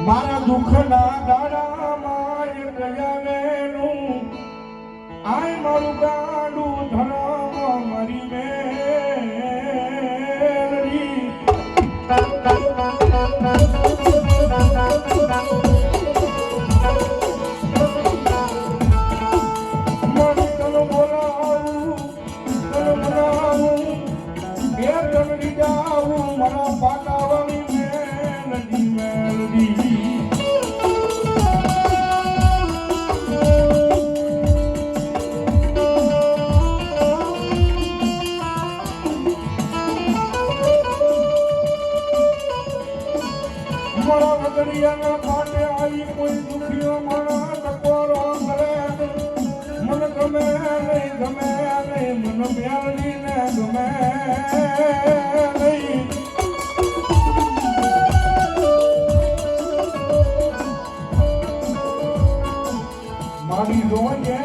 મારા દુઃખના દાડામાં એક જાવેનું આય મારું ગાડું ધરામાં મારી મેલડી મને તન બોલાવું એ તમડી જાવું મારા પાટાવાળી મેલડી મેલડી મારા વગડિયાના કાંઠે આવી કોઈ દુખીઓ મારા ટકોરો કરે મને ગમે નહીં મને મેળવી ને ગમે નહીં મારી જોજે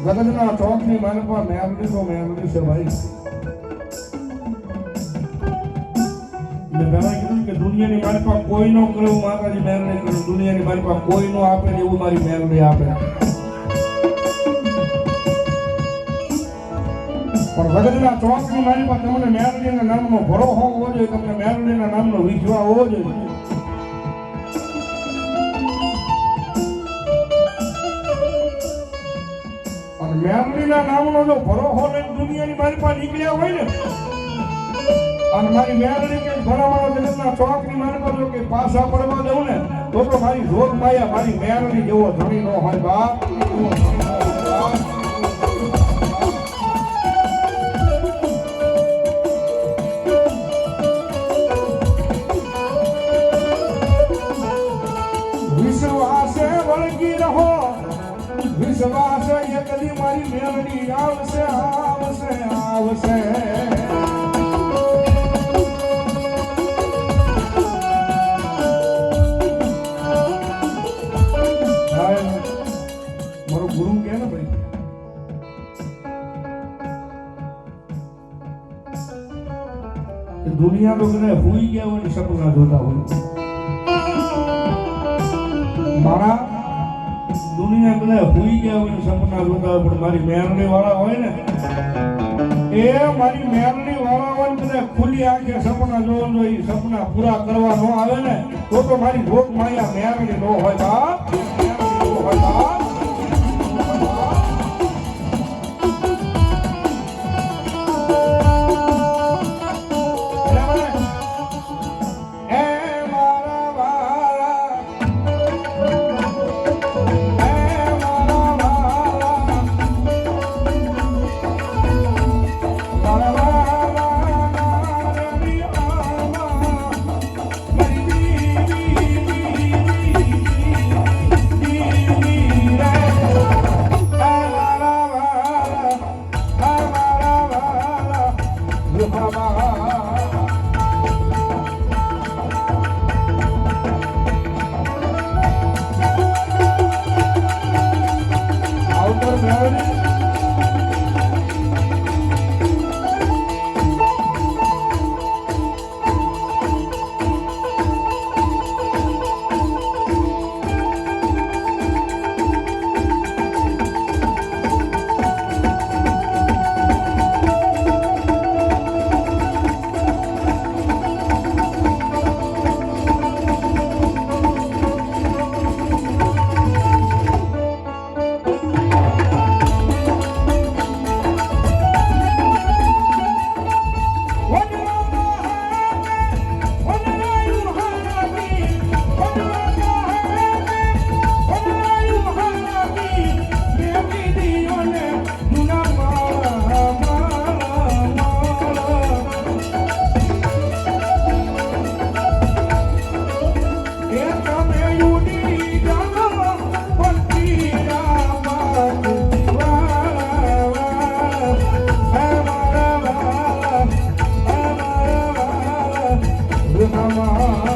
ગગનના ચોકની માનપા મેળવી તો મેળવી છે ભાઈ મેં પહેલા કીધું કે દુનિયાની મારી પાસે કોઈ નો કરે હું માતાજી મહેર નહીં કરું દુનિયાની મારી પાસે કોઈ નો આપે ને એવું મારી મહેર નહીં આપે પણ વગરના ચોકની મારી પાસે તમને મેરડીના નામનો ભરોસો હોવો જોઈએ તમને મેરડીના નામનો વિશ્વાસ હોવો જોઈએ અને મેરડીના નામનો જો ભરોસો લઈને દુનિયાની મારી પાસે નીકળ્યા હોય ને અને મારી મેરડી કે ભરાવાળા જગતના ચોકની મારી પાસે કે પાછા પડવા દઉં ને તો મારી જોગ માયા મારી મેરડી જેવો ધણી ન હોય બાપ વિશ્વાસે વળગી રહો વિશ્વાસે એ કદી મારી મેરડી આવશે આવશે આવશે મારો ગુરુ કે ને ભાઈ દુનિયા તો કદાચ હોઈ ગયા હોય સપના જોતા હોય મારા દુનિયા કદાચ હોઈ ગયા હોય સપના જોતા હોય પણ મારી મેરડી વાળા હોય ને એ મારી મેરડી વાળા હોય ને કદાચ ખુલ્લી આંખે સપના જોવા જોઈએ સપના પૂરા કરવા ન આવે ને તો મારી ભોગ માયા મેરડી ન હોય બાપ મેરડી ન હોય બાપ Mama